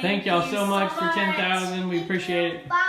Thank y'all so much for 10,000. We appreciate it. Bye.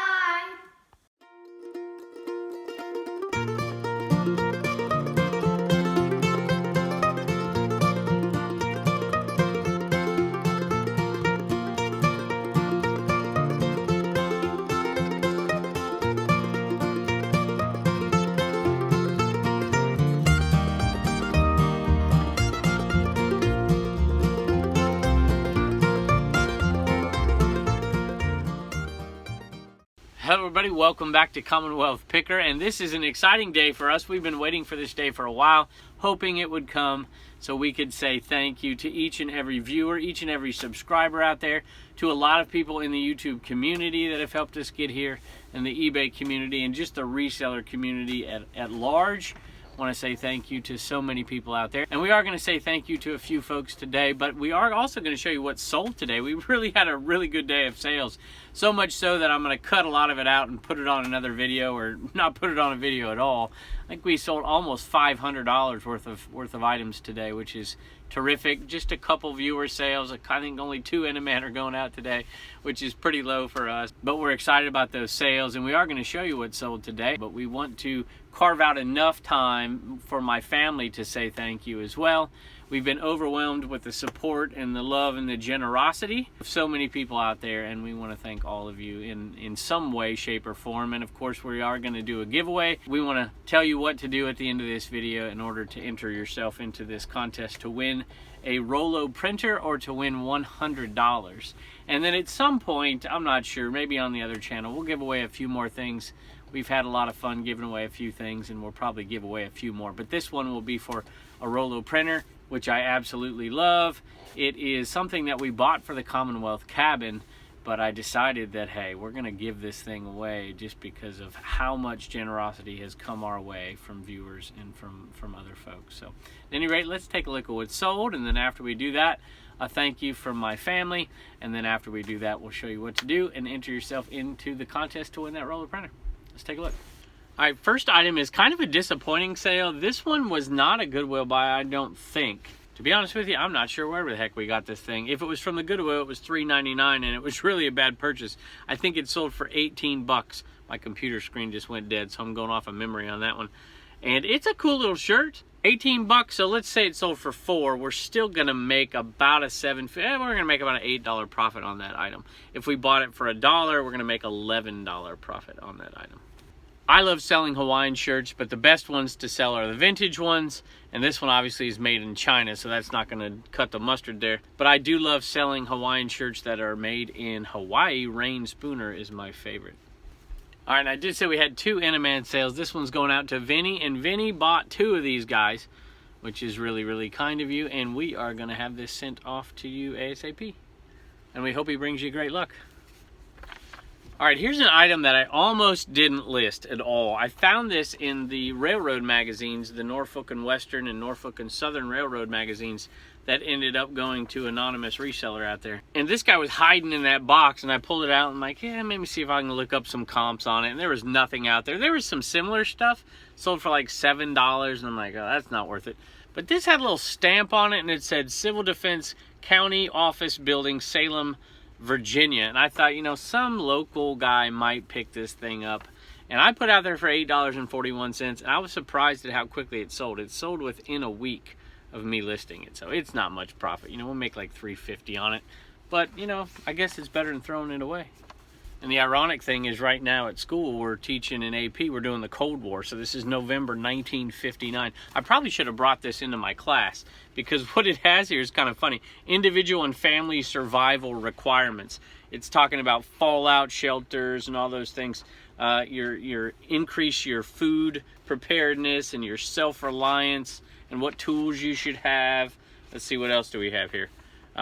Hello everybody, welcome back to Commonwealth Picker, and this is an exciting day for us. We've been waiting for this day for a while, hoping it would come so we could say thank you to each and every viewer, each and every subscriber out there, to a lot of people in the YouTube community that have helped us get here, and the eBay community, and just the reseller community at large. I want to say thank you to so many people out there, and we are going to say thank you to a few folks today, but we are also going to show you what's sold today. We really had a really good day of sales, so much so that I'm going to cut a lot of it out and put it on another video, or not put it on a video at all. I think we sold almost $500 worth of items today, which is terrific. Just a couple viewer sales. I think only 2 Eneman are going out today, which is pretty low for us, but we're excited about those sales, and we are going to show you what's sold today. But we want to carve out enough time for my family to say thank you as well. We've been overwhelmed with the support and the love and the generosity of so many people out there, and we want to thank all of you in some way, shape, or form. And of course, we are going to do a giveaway. We want to tell you what to do at the end of this video in order to enter yourself into this contest to win a Rollo printer or to win $100. And then at some point, I'm not sure, maybe on the other channel, we'll give away a few more things. We've had a lot of fun giving away a few things, and we'll probably give away a few more. But this one will be for a Rollo printer, which I absolutely love. It is something that we bought for the Commonwealth cabin, but I decided that, hey, we're going to give this thing away just because of how much generosity has come our way from viewers and from other folks. So at any rate, let's take a look at what's sold, and then after we do that, a thank you from my family, and then after we do that, we'll show you what to do and enter yourself into the contest to win that Rollo printer. Let's take a look. All right, first item is kind of a disappointing sale. This one was not a Goodwill buy, I don't think. To be honest with you, I'm not sure where the heck we got this thing. If it was from the Goodwill, it was $3.99, and it was really a bad purchase. I think it sold for 18 bucks. My computer screen just went dead, so I'm going off of memory on that one. And it's a cool little shirt. 18 bucks, so let's say it sold for $4. We're still gonna make about a we're gonna make about an $8 profit on that item. If we bought it for $1, we're gonna make $11 profit on that item. I love selling Hawaiian shirts, but the best ones to sell are the vintage ones, and this one obviously is made in China, so that's not going to cut the mustard there. But I do love selling Hawaiian shirts that are made in Hawaii. Rain Spooner is my favorite. All right, I did say we had 2 Eneman sales. This one's going out to Vinny, and Vinny bought 2 of these guys, which is really, really kind of you, and we are going to have this sent off to you ASAP. And we hope he brings you great luck. All right, here's an item that I almost didn't list at all. I found this in the railroad magazines, the Norfolk and Western and Norfolk and Southern Railroad magazines that ended up going to anonymous reseller out there. And this guy was hiding in that box, and I pulled it out and I'm like, yeah, maybe see if I can look up some comps on it. And there was nothing out there. There was some similar stuff sold for like $7, and I'm like, oh, that's not worth it. But this had a little stamp on it, and it said Civil Defense County Office Building, Salem, Virginia. And I thought, you know, some local guy might pick this thing up. And I put out there for $8.41, and I was surprised at how quickly it sold. It sold within a week of me listing it, so it's not much profit. You know, we'll make like $3.50 on it, but you know, I guess it's better than throwing it away. And the ironic thing is, right now at school we're teaching in AP, we're doing the Cold War, so this is November 1959. I probably should have brought this into my class, because what it has here is kind of funny. Individual and family survival requirements. It's talking about fallout shelters and all those things. Your increase your food preparedness and your self-reliance, and what tools you should have. Let's see, what else do we have here?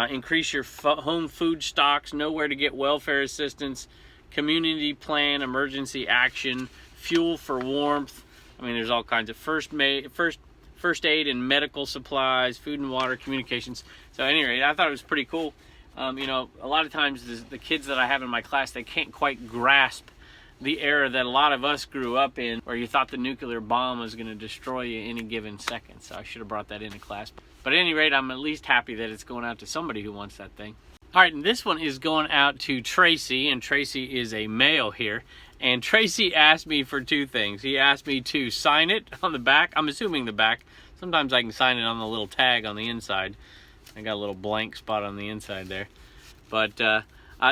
Increase your home food stocks, know where to get welfare assistance, community plan, emergency action, fuel for warmth. I mean, there's all kinds of first aid and medical supplies, food and water, communications. So at any rate, I thought it was pretty cool. You know, a lot of times the kids that I have in my class, they can't quite grasp the era that a lot of us grew up in, where you thought the nuclear bomb was going to destroy you any given second. So I should have brought that into class. But at any rate, I'm at least happy that it's going out to somebody who wants that thing. All right, and this one is going out to Tracy, and Tracy is a male here. And Tracy asked me for two things. He asked me to sign it on the back. I'm assuming the back. Sometimes I can sign it on the little tag on the inside. I got a little blank spot on the inside there. But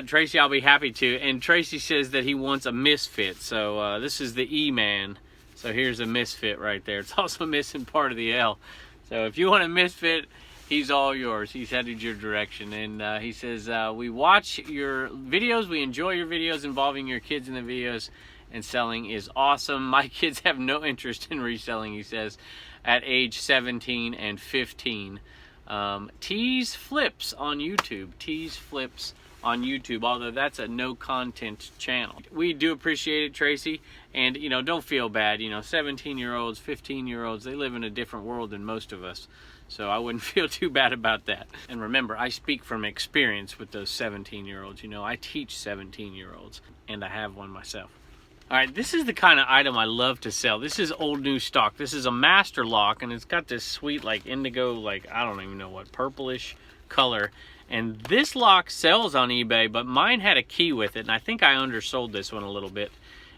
Tracy, I'll be happy to. And Tracy says that he wants a misfit. So this is the Eman. So here's a misfit right there. It's also missing part of the L. So if you want a misfit, he's all yours. He's headed your direction. And he says, we watch your videos. We enjoy your videos involving your kids in the videos. And selling is awesome. My kids have no interest in reselling, he says, at age 17 and 15. Tease Flips on YouTube. Tease Flips on YouTube, although that's a no content channel. We do appreciate it, Tracy, and you know, don't feel bad. You know, 17-year-olds, 15-year-olds, they live in a different world than most of us, so I wouldn't feel too bad about that. And remember, I speak from experience with those 17-year-olds. You know, I teach 17-year-olds, and I have one myself. All right, this is the kind of item I love to sell. This is old new stock. This is a master lock, and it's got this sweet, like, indigo, like, I don't even know what, purplish color. And this lock sells on eBay, but mine had a key with it, and I think I undersold this one a little bit.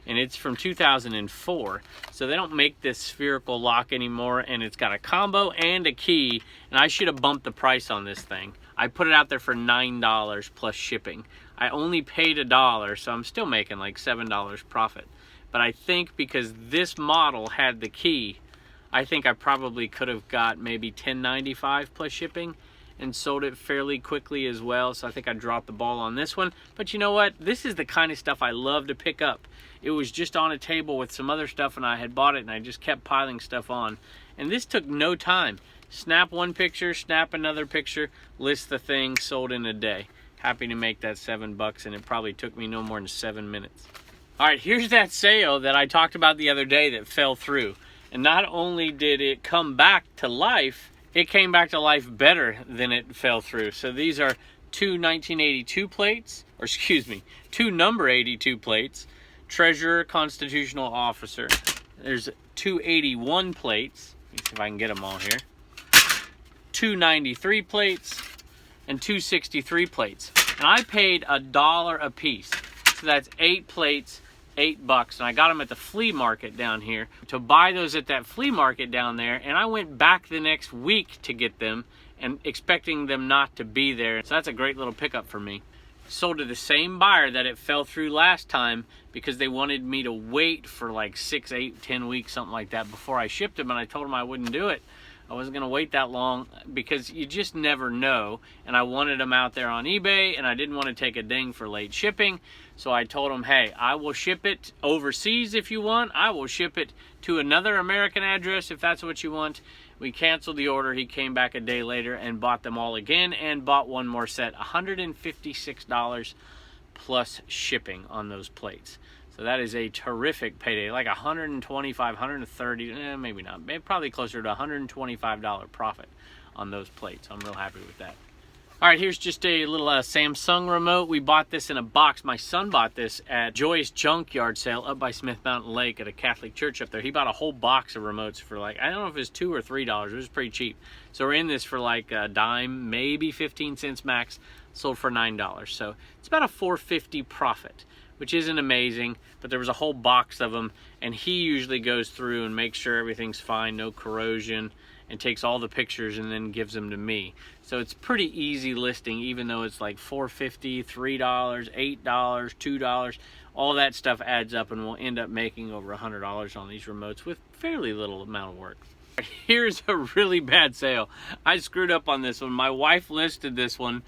And it's from 2004, so they don't make this spherical lock anymore, and it's got a combo and a key, and I should have bumped the price on this thing. I put it out there for $9 plus shipping. I only paid $1, so I'm still making like $7 profit. But I think because this model had the key, I think I probably could have got maybe $10.95 plus shipping and sold it fairly quickly as well. So I think I dropped the ball on this one. But you know what? This is the kind of stuff I love to pick up. It was just on a table with some other stuff, and I had bought it, and I just kept piling stuff on. And this took no time. Snap one picture, snap another picture, list the thing, sold in a day. Happy to make that $7, and it probably took me no more than 7 minutes. All right, here's that sale that I talked about the other day that fell through. And not only did it come back to life, it came back to life better than it fell through. So these are two 1982 plates, or excuse me, two number 82 plates. Treasurer, Constitutional Officer. There's 281 plates. Let me see if I can get them all here. 293 plates and 263 plates. And I paid $1 a piece. So that's 8 plates, $8. And I got them at the flea market down here. To buy those at that flea market down there, and I went back the next week to get them and expecting them not to be there. So that's a great little pickup for me. Sold to the same buyer that it fell through last time because they wanted me to wait for like 6, 8, 10 weeks, something like that, before I shipped them, and I told them I wouldn't do it. I wasn't gonna wait that long because you just never know, and I wanted them out there on eBay, and I didn't want to take a ding for late shipping. So I told them, hey, I will ship it overseas if you want. I will ship it to another American address if that's what you want. We canceled the order. He came back a day later and bought them all again and bought one more set. $156 plus shipping on those plates. So that is a terrific payday, like $125, $130, maybe not, maybe probably closer to $125 profit on those plates. I'm real happy with that. All right, here's just a little Samsung remote. We bought this in a box. My son bought this at Joy's Junkyard Sale up by Smith Mountain Lake at a Catholic church up there. He bought a whole box of remotes for like, I don't know if it was $2 or $3. It was pretty cheap. So we're in this for like a dime, maybe 15 cents max, sold for $9. So it's about a $4.50 profit, which isn't amazing, but there was a whole box of them, and he usually goes through and makes sure everything's fine, no corrosion, and takes all the pictures and then gives them to me. So it's pretty easy listing, even though it's like $4.50, $3, $8, $2. All that stuff adds up, and we'll end up making over $100 on these remotes with fairly little amount of work. Here's a really bad sale. I screwed up on this one. My wife listed this one,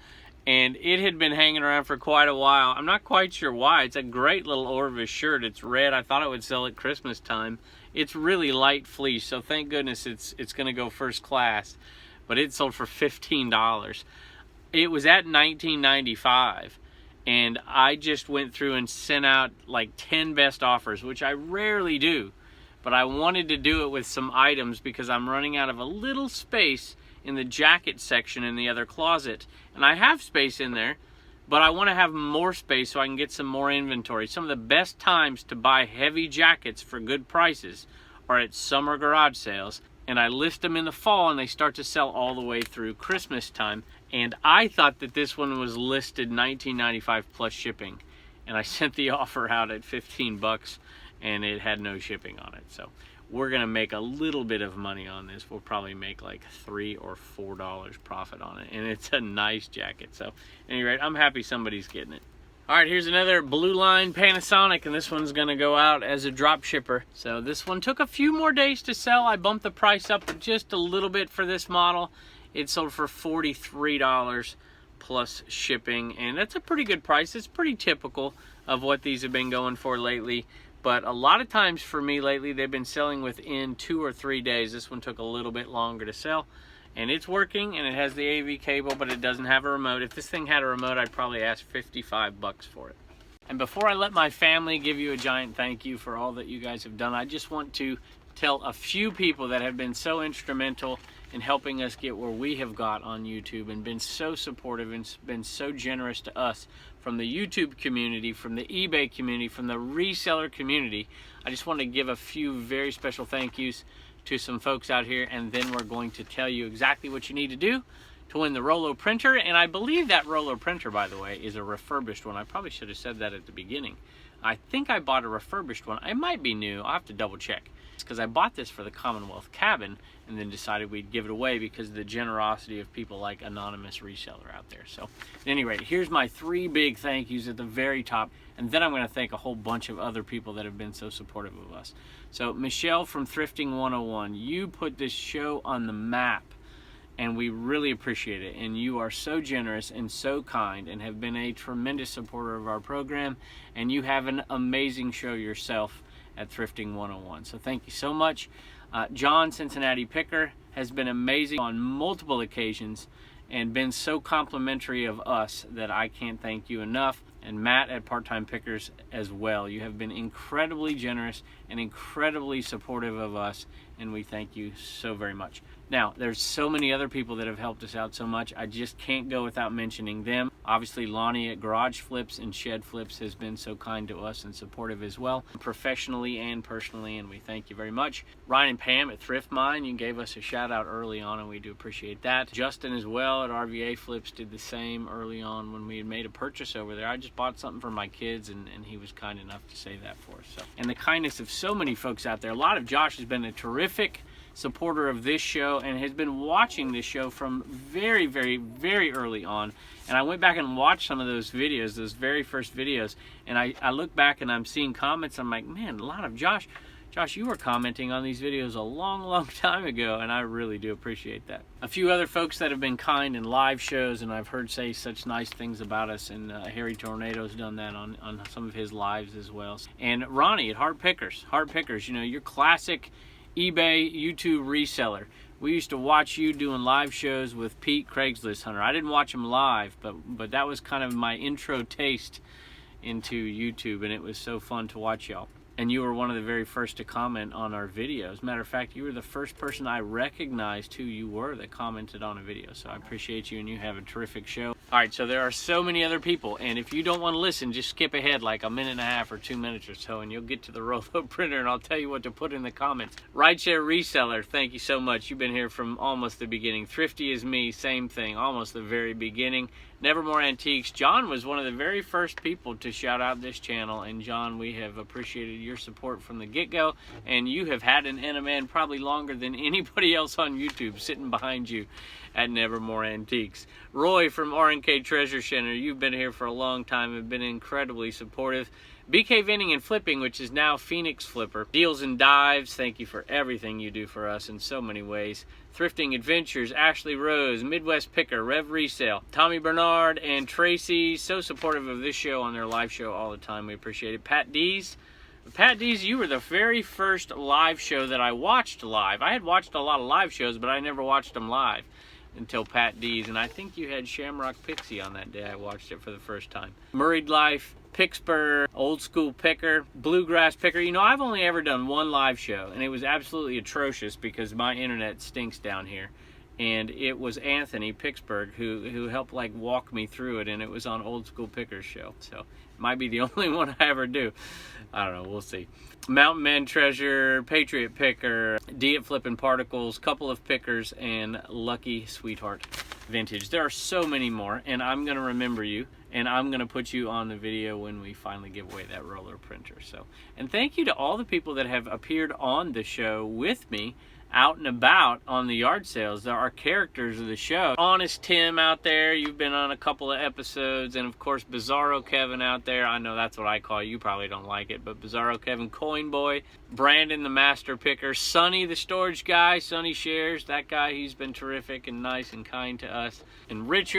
and it had been hanging around for quite a while. I'm not quite sure why. It's a great little Orvis shirt. It's red. I thought it would sell at Christmas time. It's really light fleece, so thank goodness it's going to go first class. But it sold for $15. It was at $19.95, and I just went through and sent out like 10 best offers, which I rarely do. But I wanted to do it with some items because I'm running out of a little space in the jacket section in the other closet. And I have space in there, but I want to have more space so I can get some more inventory. Some of the best times to buy heavy jackets for good prices are at summer garage sales. And I list them in the fall, and they start to sell all the way through Christmas time. And I thought that this one was listed $19.95 plus shipping, and I sent the offer out at 15 bucks, and it had no shipping on it. So we're gonna make a little bit of money on this. We'll probably make like $3 or $4 profit on it, and it's a nice jacket. So at any rate, I'm happy somebody's getting it. All right, here's another blue line Panasonic, and this one's gonna go out as a drop shipper. So this one took a few more days to sell. I bumped the price up just a little bit for this model. It sold for $43 plus shipping, and that's a pretty good price. It's pretty typical of what these have been going for lately. But a lot of times for me lately, they've been selling within 2 or 3 days. This one took a little bit longer to sell. And it's working, and it has the AV cable, but it doesn't have a remote. If this thing had a remote, I'd probably ask 55 bucks for it. And before I let my family give you a giant thank you for all that you guys have done, I just want to tell a few people that have been so instrumental in helping us get where we have got on YouTube, and been so supportive and been so generous to us, from the YouTube community, from the eBay community, from the reseller community. I just want to give a few very special thank yous to some folks out here, and then we're going to tell you exactly what you need to do to win the Rollo printer. And I believe that Rollo printer, by the way, is a refurbished one. I probably should have said that at the beginning. I think I bought a refurbished one. It might be new. I'll have to double check. It's because I bought this for the Commonwealth cabin and then decided we'd give it away because of the generosity of people like Anonymous Reseller out there. So at any rate, here's my 3 big thank yous at the very top, and then I'm going to thank a whole bunch of other people that have been so supportive of us. So Michelle from Thrifting 101, you put this show on the map, and we really appreciate it. And you are so generous and so kind, and have been a tremendous supporter of our program, and you have an amazing show yourself at Thrifting 101. So thank you so much. John, Cincinnati Picker, has been amazing on multiple occasions and been so complimentary of us that I can't thank you enough. And Matt at Part-Time Pickers as well. You have been incredibly generous and incredibly supportive of us, and we thank you so very much. Now, there's so many other people that have helped us out so much, I just can't go without mentioning them. Obviously, Lonnie at Garage Flips and Shed Flips has been so kind to us and supportive as well, professionally and personally, and we thank you very much. Ryan and Pam at Thrift Mine, you gave us a shout out early on, and we do appreciate that. Justin as well at RVA Flips did the same early on when we had made a purchase over there. I just bought something for my kids, and he was kind enough to say that for us. So, and the kindness of so many folks out there. A lot of Josh has been a terrific supporter of this show and has been watching this show from very, very, very early on. And I went back and watched some of those videos, those very first videos, and I look back and I'm seeing comments. I'm like, man, a lot of Josh, you were commenting on these videos a long, long time ago, and I really do appreciate that. A few other folks that have been kind in live shows, and I've heard say such nice things about us, and Harry Tornado's done that on some of his lives as well. And Ronnie at Heart Pickers, you know, your classic eBay YouTube reseller. We used to watch you doing live shows with Pete, Craigslist Hunter. I didn't watch him live, but that was kind of my intro taste into YouTube, and it was so fun to watch y'all. And you were one of the very first to comment on our videos. Matter of fact, you were the first person I recognized who you were that commented on a video. So I appreciate you, and you have a terrific show. All right, so there are so many other people, and if you don't want to listen, just skip ahead like a minute and a half or 2 minutes or so, and you'll get to the Rollo printer, and I'll tell you what to put in the comments. Rideshare Reseller, thank you so much. You've been here from almost the beginning. Thrifty as me, same thing, almost the very beginning. Nevermore Antiques, John was one of the very first people to shout out this channel, and John, we have appreciated your support from the get-go, and you have had an Eneman probably longer than anybody else on YouTube sitting behind you at Nevermore Antiques. Roy from R&K Treasure Center, you've been here for a long time and been incredibly supportive. BK Vending and Flipping, which is now Phoenix Flipper. Deals and Dives, thank you for everything you do for us in so many ways. Thrifting Adventures, Ashley Rose, Midwest Picker, Rev Resale, Tommy Bernard, and Tracy, so supportive of this show on their live show all the time. We appreciate it. Pat D's, you were the very first live show that I watched live. I had watched a lot of live shows, but I never watched them live until Pat D's, and I think you had Shamrock Pixie on that day I watched it for the first time. Murrayed Life, Pittsburgh, Old School Picker, Bluegrass Picker. You know, I've only ever done one live show, and it was absolutely atrocious because my internet stinks down here. And it was Anthony Pittsburgh who helped like walk me through it, and it was on Old School Picker's show. So it might be the only one I ever do. I don't know, we'll see. Mountain Man Treasure, Patriot Picker, D at Flippin' Particles, Couple of Pickers, and Lucky Sweetheart. vintage. There are so many more, and I'm gonna remember you, and I'm gonna put you on the video when we finally give away that roller printer. So, and thank you to all the people that have appeared on the show with me out and about on the yard sales. There are characters of the show. Honest Tim out there, you've been on a couple of episodes, and of course Bizarro Kevin out there. I know that's what I call you, probably don't like it, but Bizarro Kevin, Coin Boy, Brandon the Master Picker, Sonny the storage guy, Sonny Shares, that guy, he's been terrific and nice and kind to us. And Rich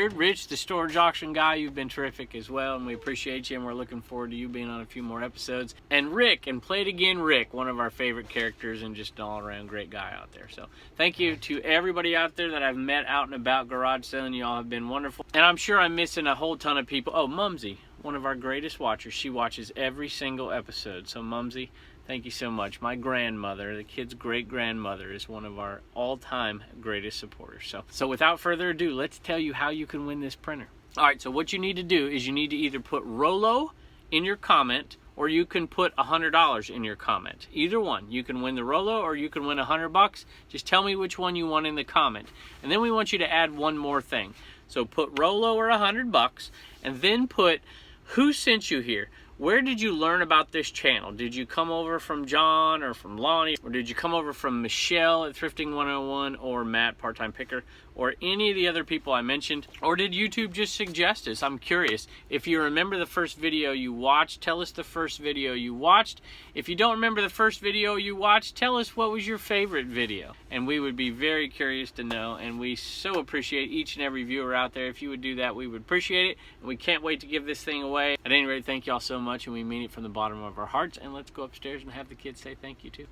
the storage auction guy, you've been terrific as well, and we appreciate you, and we're looking forward to you being on a few more episodes. And Rick, and Play It Again Rick, one of our favorite characters and just an all-around great guy out there. So thank you to everybody out there that I've met out and about garage selling. You all have been wonderful, and I'm sure I'm missing a whole ton of people. Oh, Mumsy, one of our greatest watchers, she watches every single episode. So Mumsy, thank you so much. My grandmother, the kid's great-grandmother, is one of our all-time greatest supporters. So without further ado, let's tell you how you can win this printer. All right, so what you need to do is you need to either put Rollo in your comment, or you can put $100 in your comment. Either one. You can win the Rollo, or you can win $100. Just tell me which one you want in the comment. And then we want you to add one more thing. So put Rollo or $100, and then put who sent you here. Where did you learn about this channel? Did you come over from John or from Lonnie? Or did you come over from Michelle at Thrifting 101 or Matt, Part-Time Picker, or any of the other people I mentioned? Or did YouTube just suggest us? I'm curious. If you remember the first video you watched, tell us the first video you watched. If you don't remember the first video you watched, tell us what was your favorite video. And we would be very curious to know, and we so appreciate each and every viewer out there. If you would do that, we would appreciate it. And we can't wait to give this thing away. At any rate, thank y'all so much, and we mean it from the bottom of our hearts. And let's go upstairs and have the kids say thank you too.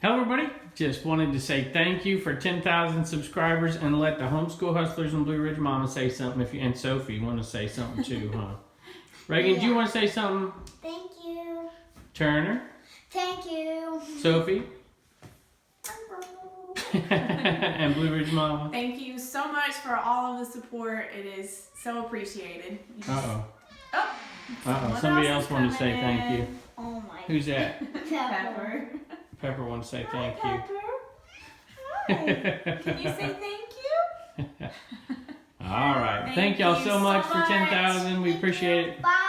Hello everybody, just wanted to say thank you for 10,000 subscribers, and let the Homeschool Hustlers and Blue Ridge Mama say something, if you, and Sophie, you want to say something too, huh? Reagan, do you want to say something? Thank you. Turner? Thank you. Sophie? And Blue Ridge Mama? Thank you so much for all of the support. It is so appreciated. Uh-oh. Oh, Uh-oh, somebody else wanted to say thank you. Oh my. Who's that? Pepper. Pepper wanted to say thank you. Pepper. Hi. Can you say thank you? All right. Thank y'all so much for 10,000. We appreciate it. Bye.